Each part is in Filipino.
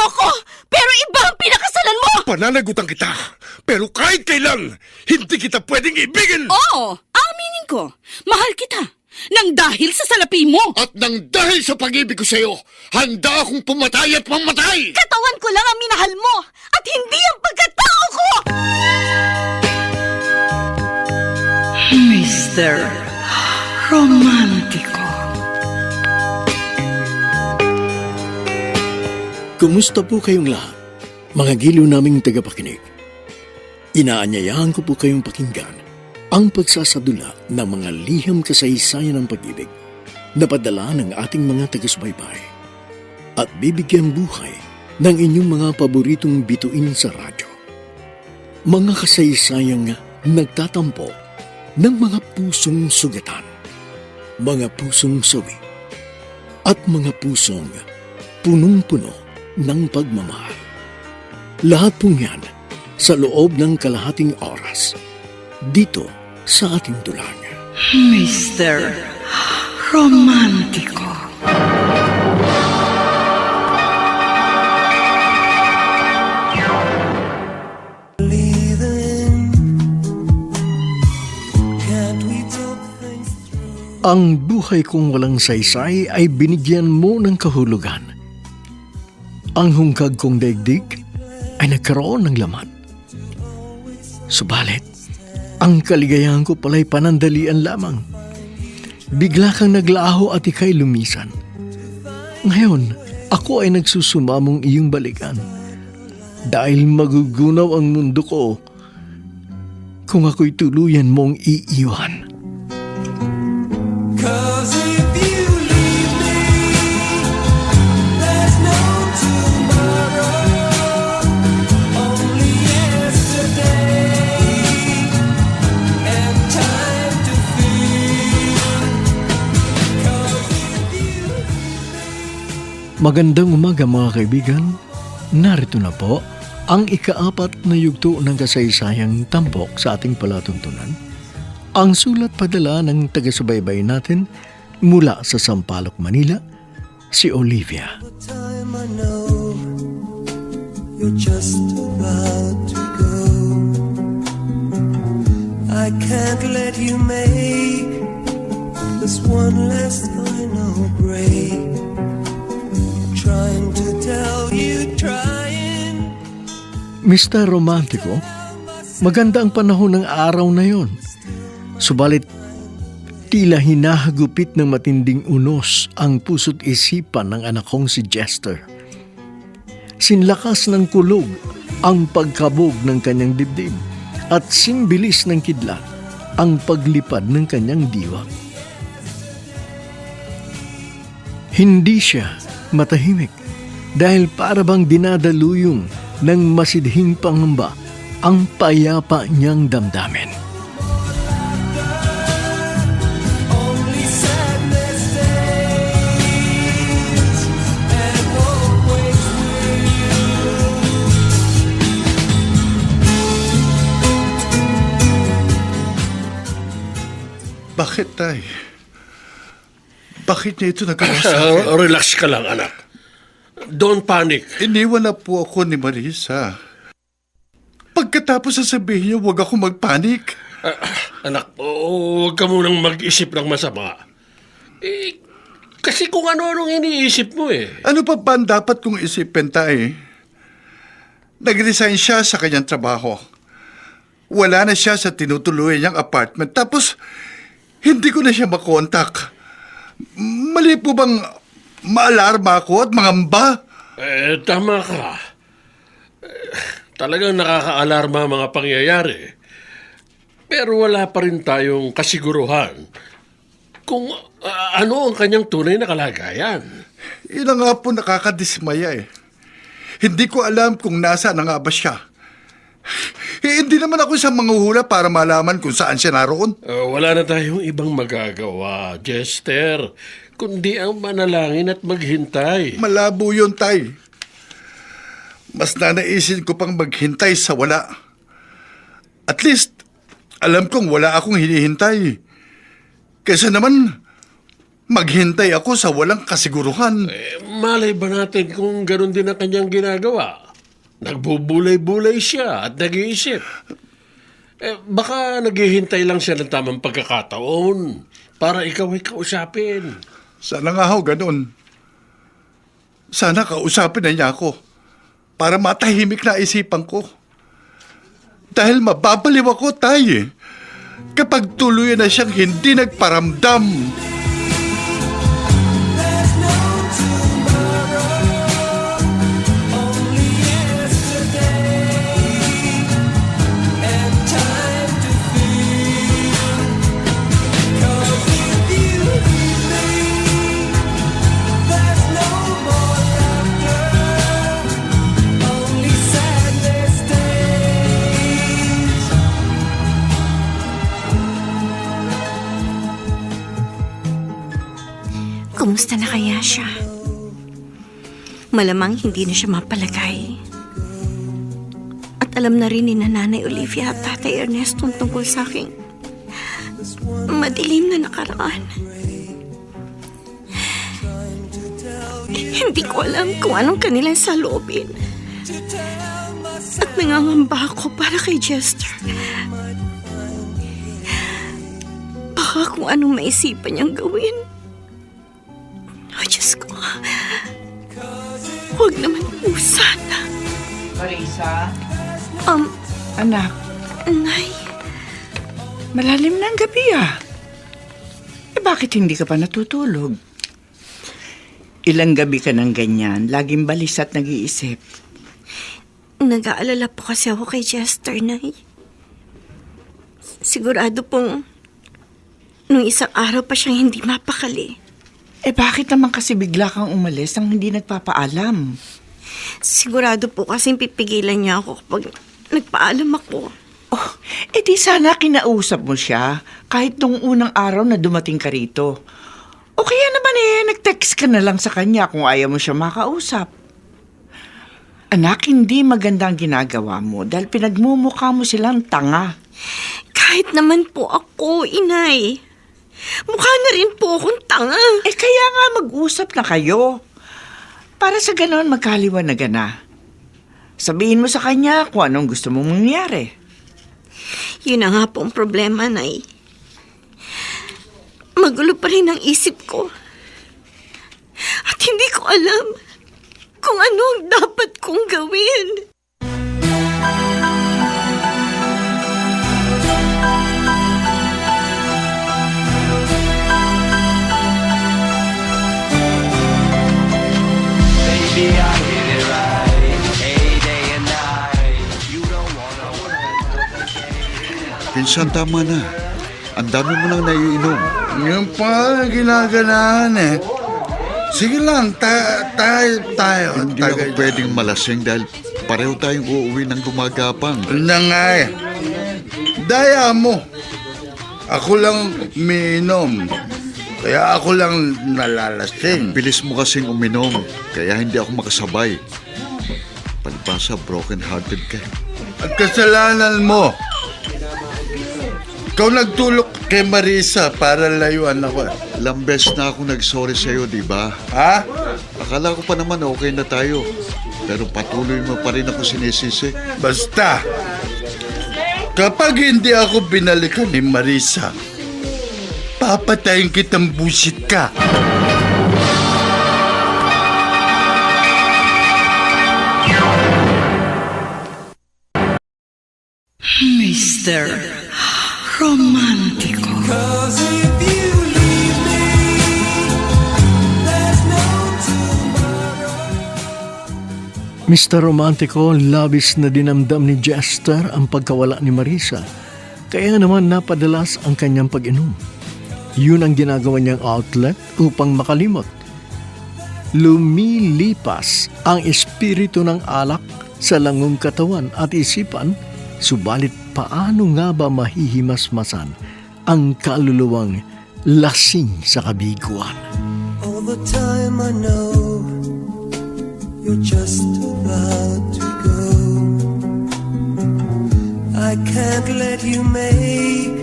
ko! Pero iba ang pinakasalan mo! Pananagutan kita, pero kahit kailan, hindi kita pwedeng ibigin! Oo, aminin ko. Mahal kita. Nang dahil sa salapi mo. At nang dahil sa pag-ibig ko sa'yo, handa akong pumatay at mamatay! Katawan ko lang ang minahal mo at hindi ang pagkatao ko! Mr. Romántico. Kumusta po kayong lahat, mga giliw naming tagapakinig? Inaanyayahan ko po kayong pakinggan ang pagsasadula ng mga liham kasaysayan ng pag-ibig na padala ng ating mga taga-subaybay at bibigyan buhay ng inyong mga paboritong bituin sa radyo. Mga kasaysayang nagtatampo ng mga pusong sugatan, mga pusong sawi, at mga pusong punong-puno ng pagmamahal. Lahat pong yan sa loob ng kalahating oras dito sa ating tulang. Mr. Romántico. Ang buhay kong walang saysay ay binigyan mo ng kahulugan. Ang hungkag kong daigdig ay nagkaroon ng laman. Subalit, ang kaligayahan ko pala'y panandalian lamang. Bigla kang naglaho at ika'y lumisan. Ngayon, ako ay nagsusumamong iyong balikan. Dahil magugunaw ang mundo ko kung ako'y tuluyan mong iiwan. Magandang umaga mga kaibigan. Narito na po ang ika-4 na yugto ng kasaysayang tampok sa ating palatuntunan. Ang sulat padala ng taga-subaybay natin mula sa Sampaloc, Manila, si Olivia. You're just about to go. I can't let you make this one last final break. Trying to tell you, trying. Mr. Romántico, maganda ang panahon ng araw na yon. Subalit, tila hinahagupit ng matinding unos ang puso't isipan ng anak kong si Jester. Sinlakas ng kulog ang pagkabog ng kanyang dibdib at singbilis ng kidlat ang paglipad ng kanyang diwa. Hindi siya matahimik dahil para bang dinadaluyong ng masidhing pangamba ang payapa niyang damdamin. Bakit, Tay? Bakit niya ito nagawa sa akin? Relax ka lang, anak. Don't panic. Iniwan na po ako ni Marisa. Pagkatapos sasabihin niyo, huwag ako magpanik. Anak, huwag ka munang mag-isip ng masama. Kasi kung ano-anong iniisip mo eh. Ano pa ba ang dapat kong isipin, Tay? Nag-resign siya sa kanyang trabaho. Wala na siya sa tinutuloy niyang apartment. Tapos, hindi ko na siya makontak. Mali po bang maalarma ako at mangamba? Tama ka. Talagang nakaka-alarma ang mga pangyayari. Pero wala pa rin tayong kasiguruhan kung ano ang kanyang tunay na kalagayan. Yun nga po nakakadismaya eh. Hindi ko alam kung nasaan na nga ba siya. Hindi naman ako isang manghuhula para malaman kung saan siya naroon. Wala na tayong ibang magagawa, Jester, kundi ang manalangin at maghintay. Malabo yun, Tay. Mas nanaisin ko pang maghintay sa wala. At least, alam kong wala akong hinihintay. Kaysa naman, Maghintay ako sa walang kasiguruhan. Malay ba natin kung ganun din ang kanyang ginagawa? Nagbubulay-bulay siya at nag-iisip. Baka naghihintay lang siya ng tamang pagkakataon para ikaw ay kausapin. Sana nga ho, ganun. Sana kausapin na niya ako para matahimik na isipan ko. Dahil mababaliw ako, Tay, kapag tuluyan na siyang hindi nagparamdam. There's no tomorrow, only yesterday, and time to feel. 'Cause if you leave me, there's no more laughter, only sadness stays. Kumusta na kaya siya? Malamang hindi na siya mapalagay. At alam na rin ni Nanay Olivia at Tatay Ernesto tungkol sa aking madilim na nakaraan. Hindi ko alam kung anong kanilang saloobin. At nangangamba ako para kay Jester. Baka kung anong maisipan niyang gawin. Oh, Diyos ko. Huwag naman po sana. Marisa, Nay, anak, malalim na ang gabi bakit hindi ka pa natutulog? Ilang gabi ka ng ganyan, laging balis at nag-iisip. nag-aalala po kasi ako kay Jester, Nay. Sigurado pong nung isang araw pa siyang hindi mapakali. Bakit naman kasi bigla kang umalis nang hindi nagpapaalam? Sigurado po kasing pipigilan niya ako kapag nagpaalam ako. Di sana kinausap mo siya kahit nung unang araw na dumating ka rito. O kaya naman nag-text ka na lang sa kanya kung ayaw mo siya makausap. Anak, hindi maganda ang ginagawa mo dahil pinagmumukha mo silang tanga. Kahit naman po ako, Inay. Mukha na rin po akong tanga. Kaya nga mag-usap na kayo. Para sa ganon magkaliwanagan na. Sabihin mo sa kanya kung anong gusto mong mangyari. Yun na nga po ang problema, Nay. Magulo pa rin ang isip ko. At hindi ko alam kung ano ang dapat kong gawin. Pinsan, tama na. Ang dami mo nang naiinom. Yung pa ginaganahan. Sige lang, tayo. Hindi ako pwedeng malasing dahil pareho tayong uuwi ng gumagapang. Na nga Daya mo. Ako lang umiinom. Kaya ako lang nalalasing. Bilis mo kasing uminom, kaya hindi ako makasabay. Palibasa, broken-hearted ka. At kasalanan mo. Ikaw nagtulok kay Marisa para layuan ako. Ilang beses na ako nag-sorry sa'yo, di ba? Ha? Akala ko pa naman okay na tayo. Pero patuloy mo pa rin ako sinisisi. Basta, kapag hindi ako binalikan ni Marisa, papatayin kitang busit ka. Mr. Romantico. 'Cause if you leave me, there's no tomorrow. Mr. Romantico, labis na dinamdam ni Jester ang pagkawala ni Marisa. Kaya naman napadalas ang kanyang pag-inom. Yun ang ginagawa niyang outlet upang makalimot. Lumilipas ang espiritu ng alak sa langong katawan at isipan, subalit paano nga ba mahihimasmasan ang kaluluwang lasing sa kabiguan? All the time I know you're just about to go. I can't let you make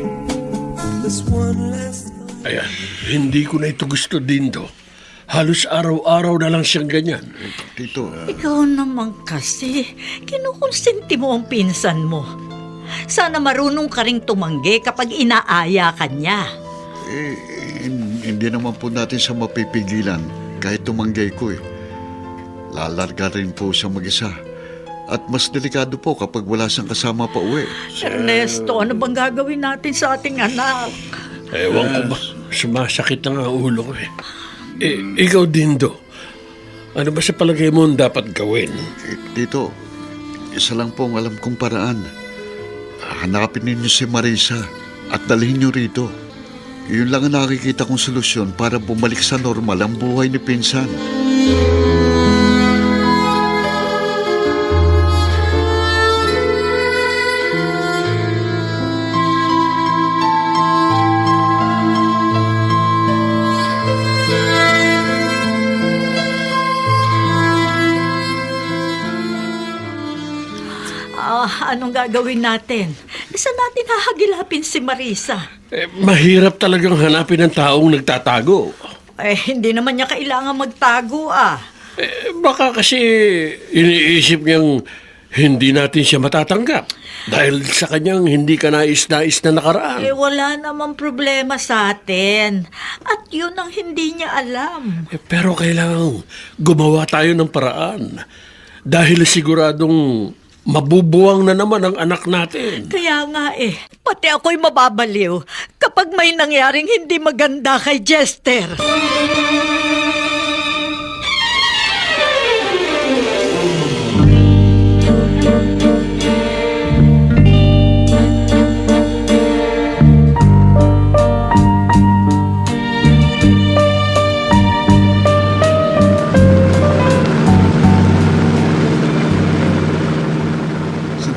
this one last Ayan, Hindi ko na ito gusto, Dindo. Halos araw-araw na lang siyang ganyan. Tito, Ikaw naman kasi, kinukonsenti mo ang pinsan mo. Sana marunong ka ring tumanggi kapag inaaya ka niya. hindi naman po natin siya mapipigilan kahit tumanggay ko eh. Lalarga rin po siya mag-isa. At mas delikado po kapag wala siyang kasama pa uwi. Ernesto, ano bang gagawin natin sa ating anak? Ewan ko ba, sumasakit na nga ang ulo ko eh. Ikaw, Dindo, ano ba sa palagay mo ang dapat gawin? Tito, isa lang po ang alam kong paraan. Hanapin ninyo si Marisa at dalhin niyo rito. Yun lang ang nakikita kong solusyon para bumalik sa normal ang buhay ni Pinsan. Anong gagawin natin? Saan natin hahagilapin si Marisa? Mahirap talagang hanapin ng taong nagtatago. Hindi naman niya kailangan magtago Baka kasi iniisip niyang hindi natin siya matatanggap dahil sa kanyang hindi ka nais-nais na nakaraan. Wala namang problema sa atin. At yun ang hindi niya alam. Pero kailangan gumawa tayo ng paraan dahil siguradong mabubuwang na naman ang anak natin. Kaya nga pati ako'y mababaliw kapag may nangyaring hindi maganda kay Jester.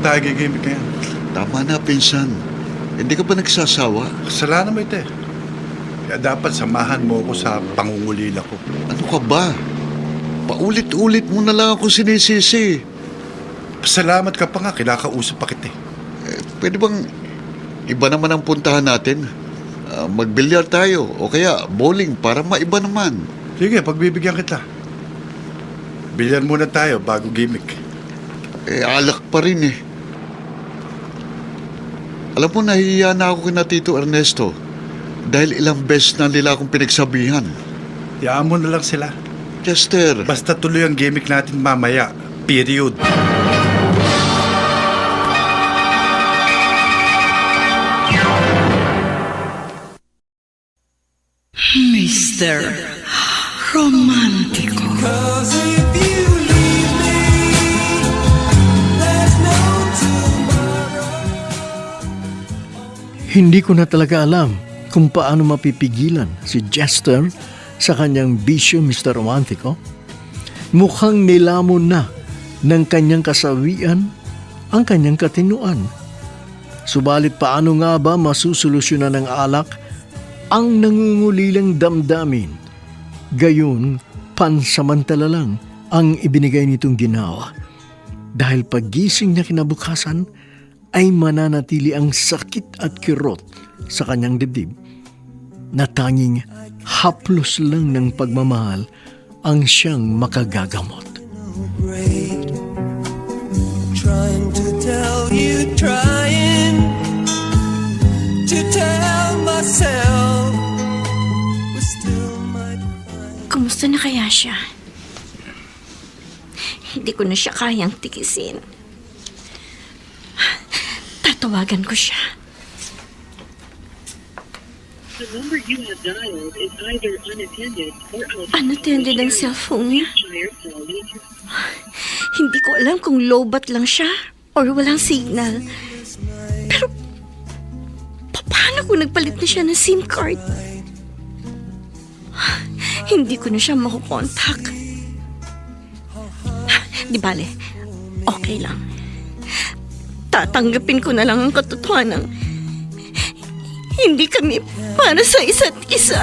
Tayo gigimik ngayon. Tama na, Pinsan. Hindi ka ba nagsasawa? Kasalanan mo ito eh. Kaya dapat samahan mo ako sa pangungulila ko. Ano ka ba? Paulit-ulit mo na lang ako sinisisi. Pasalamat ka pa nga, kinakausap pa kita eh. Pwede bang iba naman ang puntahan natin? Magbilyar tayo o kaya bowling para maiba naman. Sige, pagbibigyan kita. Bilyan muna tayo bago gimmick. Alak pa rin eh. Alam mo, nahihiya na ako kina Tito Ernesto dahil ilang beses na nila akong pinagsabihan. Yaan mo na lang sila. Chester, Basta tuloy ang gimmick natin mamaya. Period. Mr. Romantico. 'Cause if you leave me, there's no tomorrow. Hindi ko na talaga alam kung paano mapipigilan si Jester sa kanyang bisyo, Mr. Romantico. Mukhang nilamon na ng kanyang kasawian ang kanyang katinuan. Subalit paano nga ba masusolusyonan ng alak ang nangungulilang damdamin? Gayon, pansamantala lang ang ibinigay nitong ginawa. Dahil paggising niya kinabukasan, ay mananatili ang sakit at kirot sa kanyang dibdib na tanging haplos lang ng pagmamahal ang siyang makagagamot. Break. Trying to tell you, trying to tell myself we still might find. Kumusta na kaya siya? Hindi ko na siya kayang tikisin. Tatawagan ko siya. The number you have dialed is either unattended or Unattended ang cellphone niya. Try your call later. Hindi ko alam kung lowbat lang siya or walang signal. Pero, paano kung nagpalit na siya ng SIM card? Hindi ko na siya makukontak. Di bale, okay lang. Tatanggapin ko na lang ang katotohanan. Hindi kami para sa isa't isa.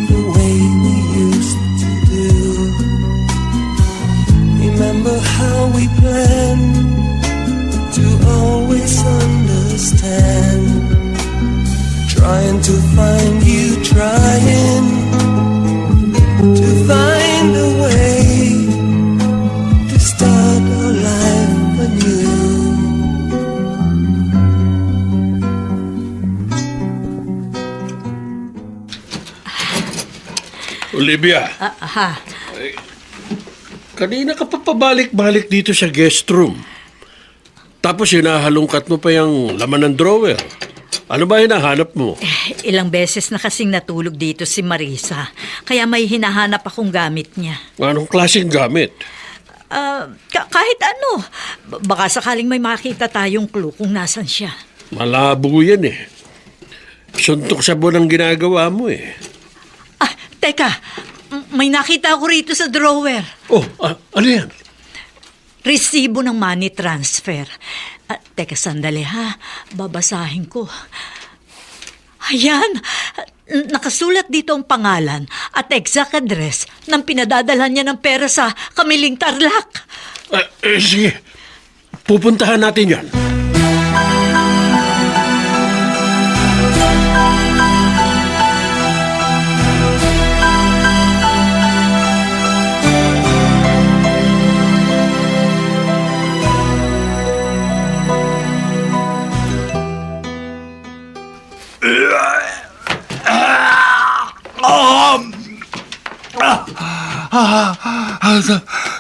The way we used to do. Remember how we planned to always understand. Trying to find you Olivia, kanina ka pa pabalik-balik dito sa guest room. Tapos hinahalongkat mo pa yung laman ng drawer. Ano ba hinahanap mo? Ilang beses na kasing natulog dito si Marisa. Kaya may hinahanap akong gamit niya. Anong klaseng gamit? Kahit ano. Baka sakaling may makita tayong clue kung nasan siya. Malabo yan eh. Suntok sa buwan ang ginagawa mo eh. Teka. May nakita ako rito sa drawer. Oh, ano yan? Resibo ng money transfer. Teka, sandali ha. Babasahin ko. Ayan. Nakasulat dito ang pangalan at exact address ng pinadadalhan niya ng pera sa Kamiling Tarlac. Sige. Pupuntahan natin yan.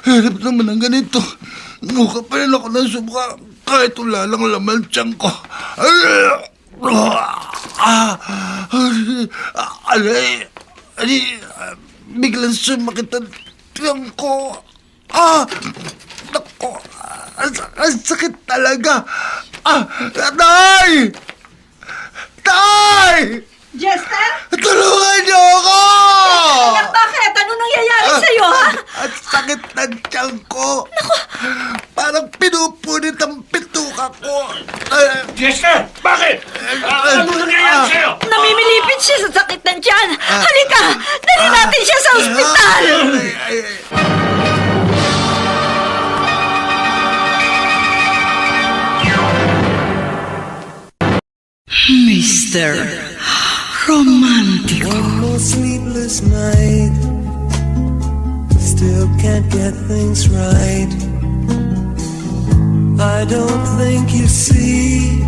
Hirap naman ang ganito. Nuka pa rin ako ng suka kahit wala lang laman tiyan ko. Biglang sumakit ang tiyan ko. Naku, ang sakit talaga. Tay! Tay! Jester? Tulungan niyo ako! Bakit? Ano nangyayari sa'yo, ha? Ang sakit ng tiyan ko. Parang pinupunit ang pituka ko. Jester! Bakit? Ano nangyayari sa'yo? Namimilipit siya sa sakit ng tiyan. Halika! Dali natin siya sa ospital! Mr. Romantico. One more sleepless night. Still can't get things right. I don't think you see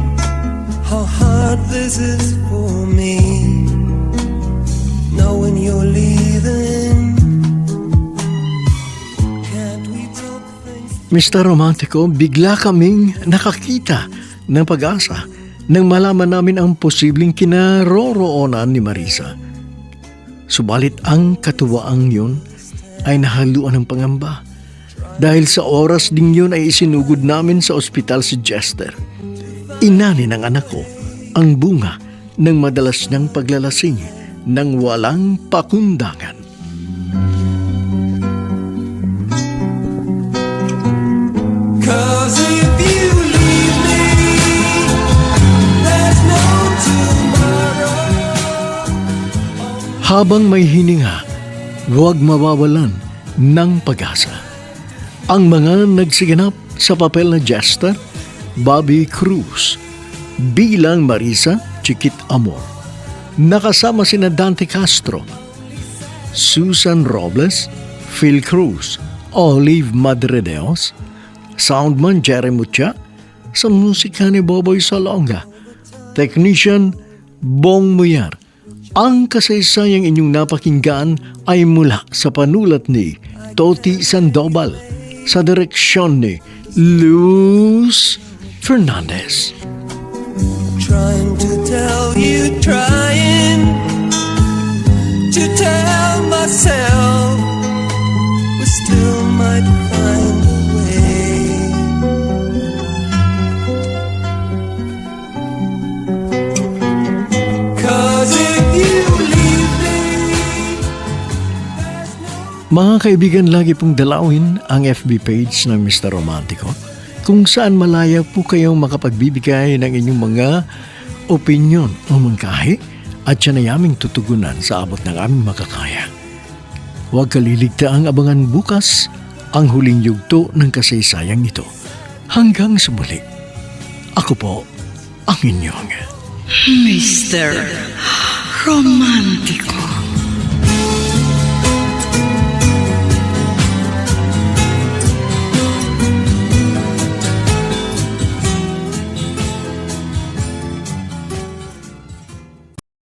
how hard this is for me. Knowing you're leaving. Can't we talk things? Mr. Romantico, bigla kaming nakakita ng pag-asa nang malaman namin ang posibleng kinaroroonan ni Marisa. Subalit ang katuwaang yun ay nahaluan ng pangamba. Dahil sa oras ding yun ay isinugod namin sa ospital si Jester. Inani ng anak ko ang bunga ng madalas niyang paglalasing ng walang pakundangan. Cause if you leave me, there's no tomorrow. Habang may hininga, huwag mawawalan ng pag-asa. Ang mga nagsiganap sa papel na Jester, Bobby Cruz, bilang Marisa Chiquit Amor. Nakasama sina Dante Castro, Susan Robles, Phil Cruz, Olive Madredeos, soundman Jerry Mucha, sa musika ni Boboy Salonga, technician Bong Muyar. Ang kasaysayang inyong napakinggan ay mula sa panulat ni Toti Sandoval sa direksyon ni Luz Fernandez. Trying to tell you, trying to tell myself we still might find a way. Cause if you leave me, there's no. Mga kaibigan, lagi pong dalawin ang FB page ng Mr. Romantico kung saan malaya po kayong makapagbibigay ng inyong mga opinyon o mungkahi at siya na aming tutugunan sa abot ng aming makakaya. Huwag kaliligtaang abangan bukas ang huling yugto ng kasaysayang ito. Hanggang sa muli, ako po ang inyong Mr. Romantico.